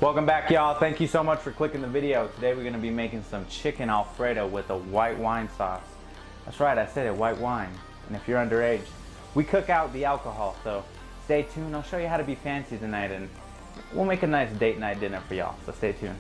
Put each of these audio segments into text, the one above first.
Welcome back, y'all. Thank you so much for clicking the video. Today we're going to be making some chicken Alfredo with a white wine sauce. That's right, I said it, white wine. And if you're underage, we cook out the alcohol, so stay tuned. I'll show you how to be fancy tonight, and we'll make a nice date night dinner for y'all, so stay tuned.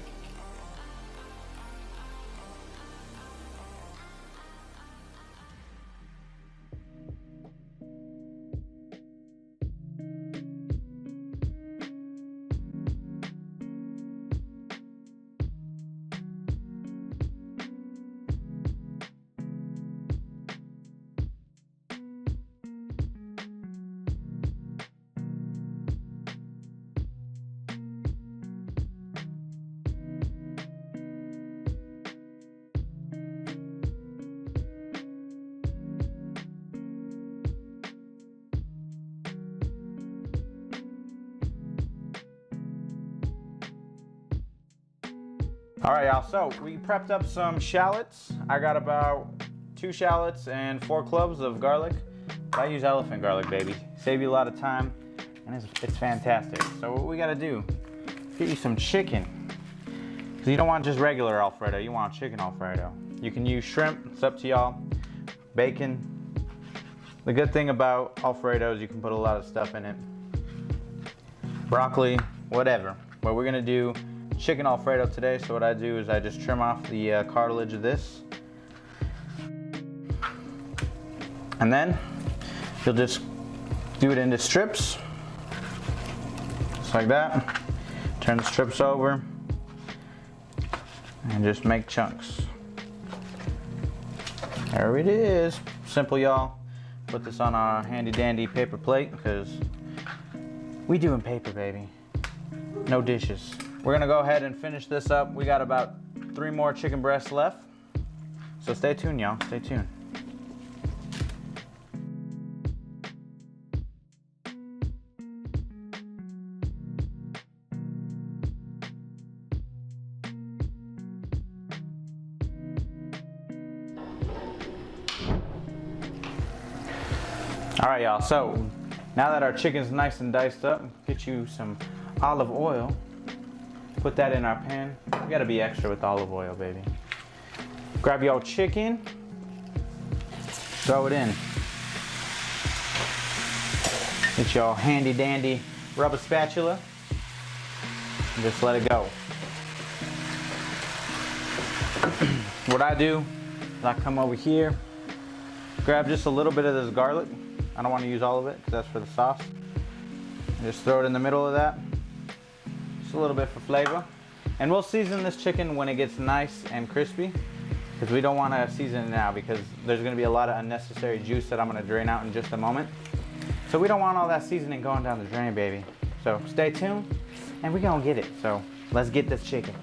Alright, y'all, so we prepped up some shallots. I got about 2 shallots and 4 cloves of garlic. I use elephant garlic, baby. Save you a lot of time, and it's fantastic. So what we gotta do, get you some chicken. Because you don't want just regular Alfredo, you want chicken Alfredo. You can use shrimp, it's up to y'all. Bacon. The good thing about Alfredo is you can put a lot of stuff in it. Broccoli, whatever. What we're gonna do, chicken Alfredo today, so what I do is I just trim off the cartilage of this. And then you'll just do it into strips, just like that. Turn the strips over and just make chunks. There it is. Simple, y'all. Put this on our handy dandy paper plate because we doing paper, baby. No dishes. We're gonna go ahead and finish this up. We got about 3 more chicken breasts left. So stay tuned, y'all, stay tuned. All right, y'all, so now that our chicken's nice and diced up, get you some olive oil. Put that in our pan. We gotta be extra with olive oil, baby. Grab your chicken, throw it in. Get your handy dandy rubber spatula, and just let it go. What I do is I come over here, grab just a little bit of this garlic. I don't want to use all of it because that's for the sauce. And just throw it in the middle of that. A little bit for flavor, and we'll season this chicken when it gets nice and crispy, because we don't want to season it now because there's going to be a lot of unnecessary juice that I'm going to drain out in just a moment. So we don't want all that seasoning going down the drain, baby. So stay tuned and we're going to get it. So let's get this chicken.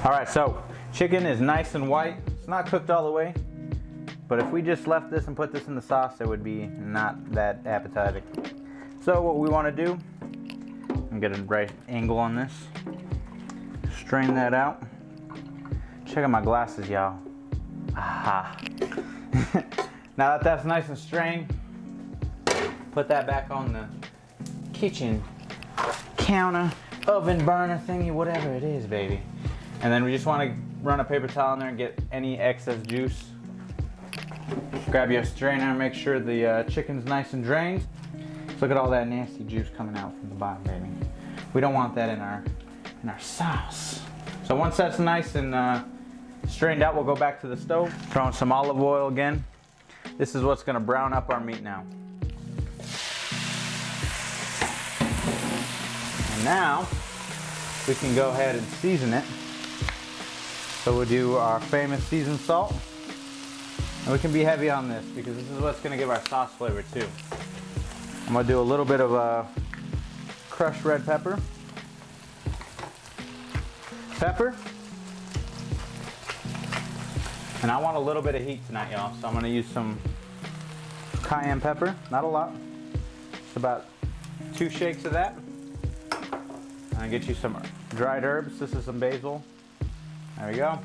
All right, so chicken is nice and white. It's not cooked all the way, but if we just left this and put this in the sauce, it would be not that appetizing. So what we want to do, I'm get a right angle on this, strain that out. Check out my glasses, y'all. Aha. Now that that's nice and strained, put that back on the kitchen counter, oven burner thingy, whatever it is, baby. And then we just want to run a paper towel in there and get any excess juice. Grab your strainer and make sure the chicken's nice and drained. Look at all that nasty juice coming out from the bottom, baby. We don't want that in our sauce. So once that's nice and strained out, we'll go back to the stove. Throw in some olive oil again. This is what's gonna brown up our meat now. And now we can go ahead and season it. So we'll do our famous seasoned salt. And we can be heavy on this because this is what's gonna give our sauce flavor too. I'm gonna do a little bit of crushed red pepper. And I want a little bit of heat tonight, y'all. So I'm gonna use some cayenne pepper, not a lot. It's about 2 shakes of that. And get you some dried herbs. This is some basil. There we go.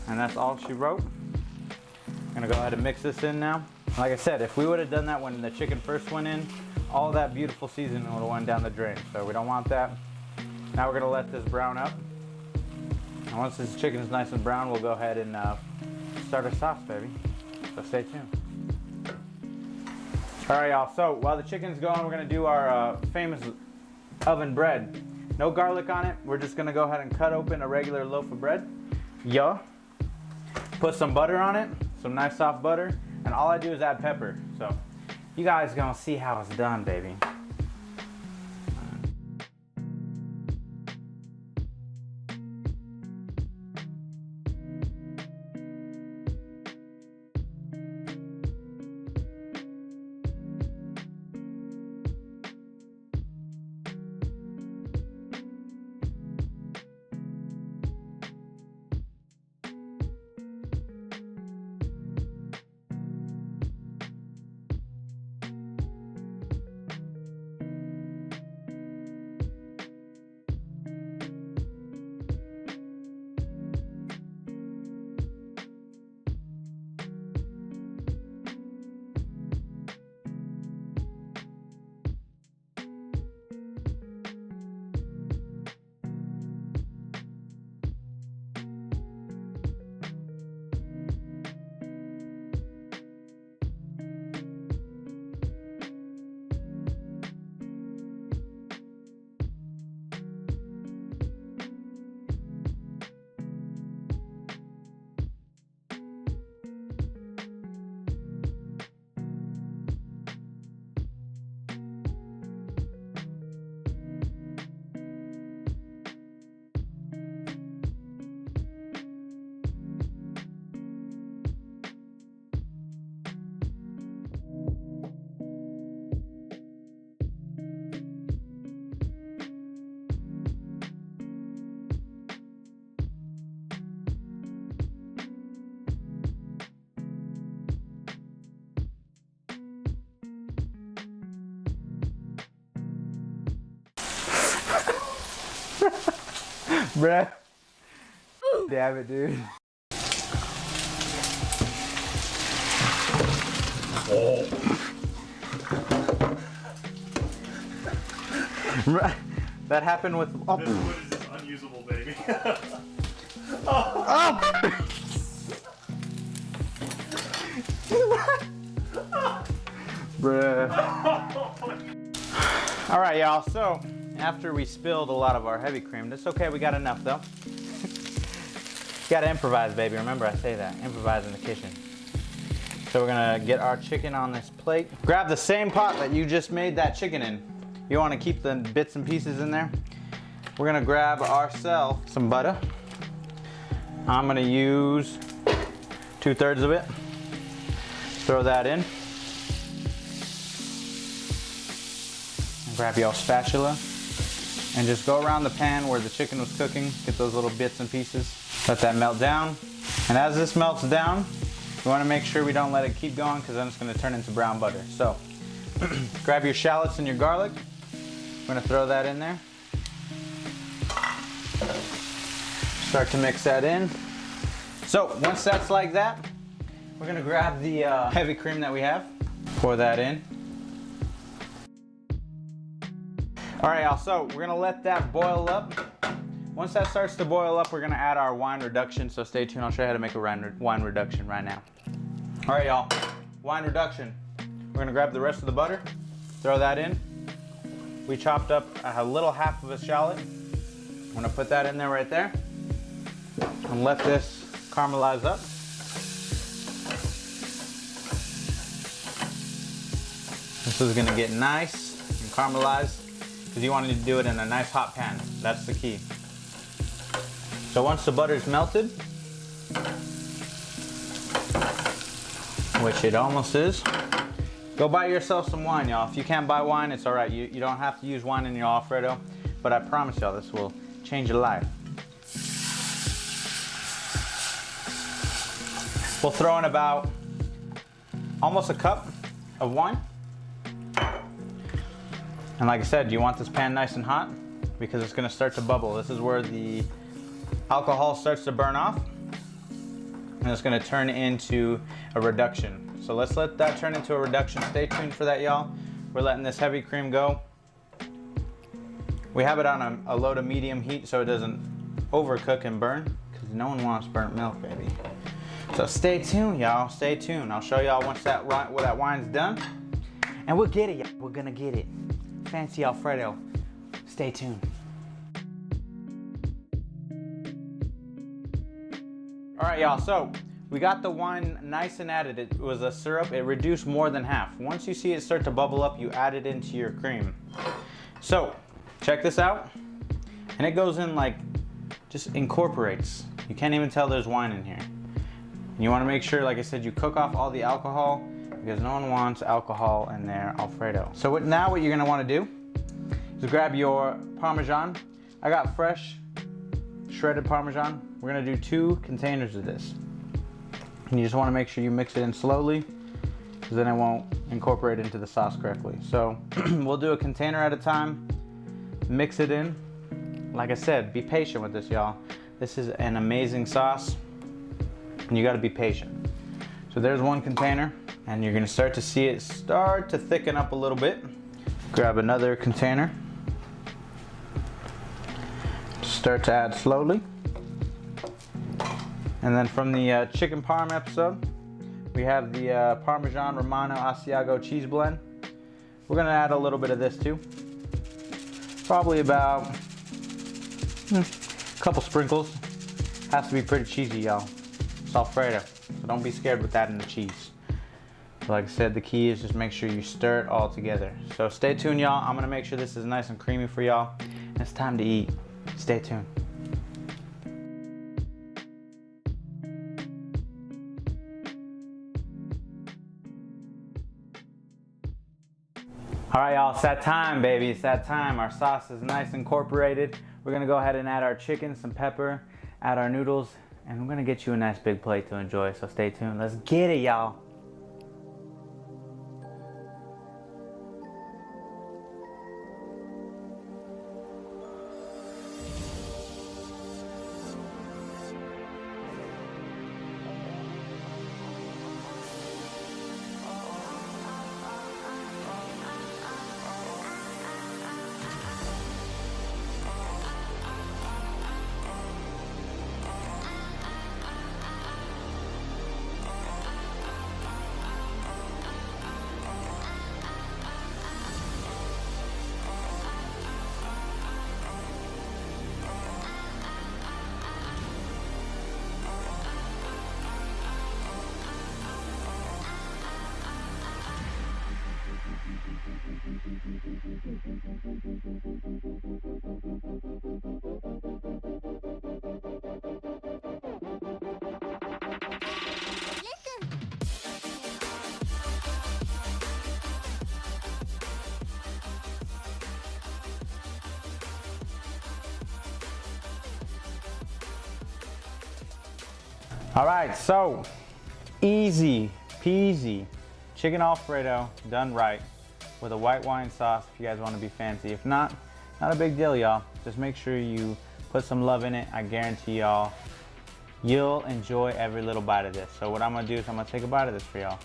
And that's all she wrote. I'm gonna go ahead and mix this in now. Like I said, if we would have done that when the chicken first went in, all that beautiful seasoning would have went down the drain. So we don't want that. Now we're gonna let this brown up. And once this chicken is nice and brown, we'll go ahead and start our sauce, baby. So stay tuned. All right, y'all, so while the chicken's going, we're gonna do our famous oven bread. No garlic on it. We're just gonna go ahead and cut open a regular loaf of bread. Yeah. Put some butter on it, some nice soft butter, and all I do is add pepper. So you guys gonna see how it's done, baby. Bruh. Damn it, dude. Oh. That happened with. Oh. This wood is just unusable, baby. Oh. Bruh. All right, y'all. So after we spilled a lot of our heavy cream, that's okay. We got enough though. Gotta improvise, baby. Remember, I say that. Improvise in the kitchen. So we're gonna get our chicken on this plate. Grab the same pot that you just made that chicken in. You wanna keep the bits and pieces in there. We're gonna grab ourselves some butter. I'm gonna use 2/3 of it. Throw that in. And grab your spatula and just go around the pan where the chicken was cooking. Get those little bits and pieces. Let that melt down. And as this melts down, we want to make sure we don't let it keep going because then it's going to turn into brown butter. So grab your shallots and your garlic. We're going to throw that in there. Start to mix that in. So once that's like that, we're going to grab the heavy cream that we have. Pour that in. All right, y'all, so we're going to let that boil up. Once that starts to boil up, we're gonna add our wine reduction, so stay tuned. I'll show you how to make a wine reduction right now. All right, y'all, wine reduction. We're gonna grab the rest of the butter, throw that in. We chopped up a little half of a shallot. I'm gonna put that in there right there and let this caramelize up. This is gonna get nice and caramelized because you want to do it in a nice hot pan. That's the key. So once the butter's melted, which it almost is, go buy yourself some wine, y'all. If you can't buy wine, it's all right. You don't have to use wine in your Alfredo, but I promise y'all this will change your life. We'll throw in about almost a cup of wine. And like I said, you want this pan nice and hot because it's gonna start to bubble. This is where the alcohol starts to burn off, and it's gonna turn into a reduction. So let's let that turn into a reduction. Stay tuned for that, y'all. We're letting this heavy cream go. We have it on a low to medium heat so it doesn't overcook and burn, because no one wants burnt milk, baby. So stay tuned, y'all. Stay tuned. I'll show y'all once that wine's done, and we'll get it, y'all. We're gonna get it. Fancy Alfredo. Stay tuned. All right, y'all. So we got the wine nice and added. It was a syrup. It reduced more than half. Once you see it start to bubble up, you add it into your cream. So check this out. And it goes in like, just incorporates. You can't even tell there's wine in here. And you want to make sure, like I said, you cook off all the alcohol, because no one wants alcohol in their Alfredo. So now what you're going to want to do is grab your Parmesan. I got fresh shredded Parmesan. We're going to do 2 containers of this. And you just want to make sure you mix it in slowly, because then it won't incorporate into the sauce correctly. So we'll do a container at a time, mix it in. Like I said, be patient with this, y'all. This is an amazing sauce, and you got to be patient. So there's 1 container, and you're going to start to see it start to thicken up a little bit. Grab another container. Start to add slowly. And then from the chicken parm episode, we have the Parmesan Romano Asiago cheese blend. We're going to add a little bit of this too. Probably about a couple sprinkles. Has to be pretty cheesy, y'all. It's Alfredo, so don't be scared with adding the cheese. So like I said, the key is just make sure you stir it all together. So stay tuned, y'all. I'm gonna make sure this is nice and creamy for y'all. And it's time to eat. Stay tuned. All right, y'all, it's that time, baby. It's that time. Our sauce is nice and incorporated. We're gonna go ahead and add our chicken, some pepper, add our noodles, and we're gonna get you a nice big plate to enjoy, so stay tuned. Let's get it, y'all. All right, so easy peasy chicken Alfredo done right with a white wine sauce if you guys want to be fancy. If not, not a big deal, y'all. Just make sure you put some love in it. I guarantee y'all, you'll enjoy every little bite of this. So what I'm gonna do is I'm gonna take a bite of this for y'all.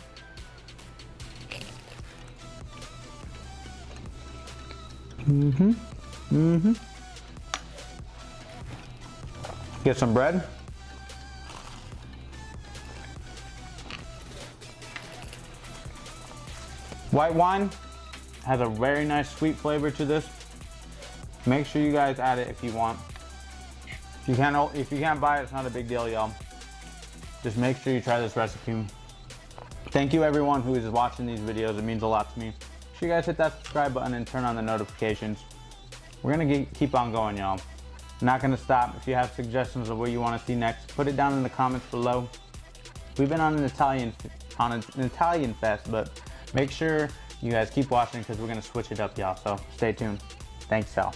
Get some bread. White wine has a very nice sweet flavor to this. Make sure you guys add it if you want. If you can't buy it, it's not a big deal, y'all. Just make sure you try this recipe. Thank you everyone who is watching these videos. It means a lot to me. Make sure you guys hit that subscribe button and turn on the notifications. We're gonna keep on going, y'all. Not gonna stop. If you have suggestions of what you want to see next, put it down in the comments below. We've been on an Italian fest, but make sure you guys keep watching because we're gonna switch it up, y'all. So stay tuned. Thanks, y'all.